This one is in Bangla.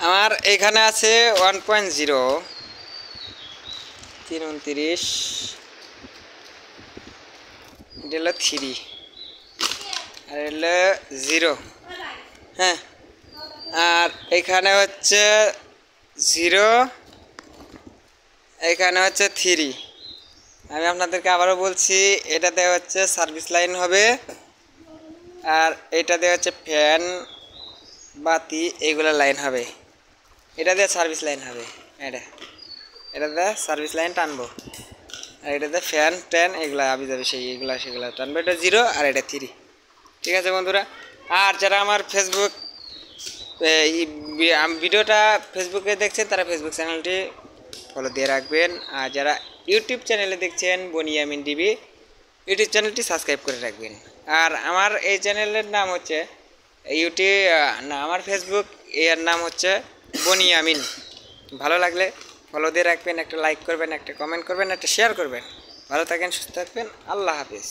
আমার এখানে আছে 1.0 329 এটা হলো 3 আর হলো 0। হ্যাঁ, আর এখানে হচ্ছে 0, এখানে হচ্ছে 3। আমি আপনাদেরকে আবারও বলছি, এটাতে হচ্ছে সার্ভিস লাইন হবে, আর এটাতে হচ্ছে ফ্যান বাতি এইগুলো লাইন হবে। এটা দিয়ে সার্ভিস লাইন হবে, এটাতে সার্ভিস লাইন টানবো, আর এটাতে ফ্যান ট্যান এগুলো আবি যাবে, সেগুলো টানবো। এটা 0 আর এটা 3। ঠিক আছে বন্ধুরা, আর যারা আমার ফেসবুক ভিডিওটা ফেসবুকে দেখছেন তারা ফেসবুক চ্যানেলটি ফলো দিয়ে রাখবেন, আর যারা ইউটিউব চ্যানেলে দেখছেন বনিয়ামিন টিভি ইউটিউব চ্যানেলটি সাবস্ক্রাইব করে রাখবেন। আর আমার এই চ্যানেলের নাম হচ্ছে আমার ফেসবুক এর নাম হচ্ছে বনিয়ামিন। ভালো লাগলে ফলো দিয়ে রাখবেন, একটা লাইক করবেন, একটা কমেন্ট করবেন, একটা শেয়ার করবেন। ভালো থাকেন, সুস্থ থাকবেন, আল্লাহ হাফিজ।